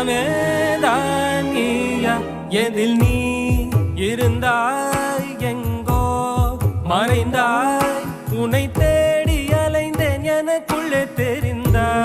எல்லாமே தான் நீயா எதில் நீ இருந்தாய் எங்கோ மறைந்தாய் உன்னை தேடி அலைந்தேன் எனக்குள்ளே தெரிந்தாய்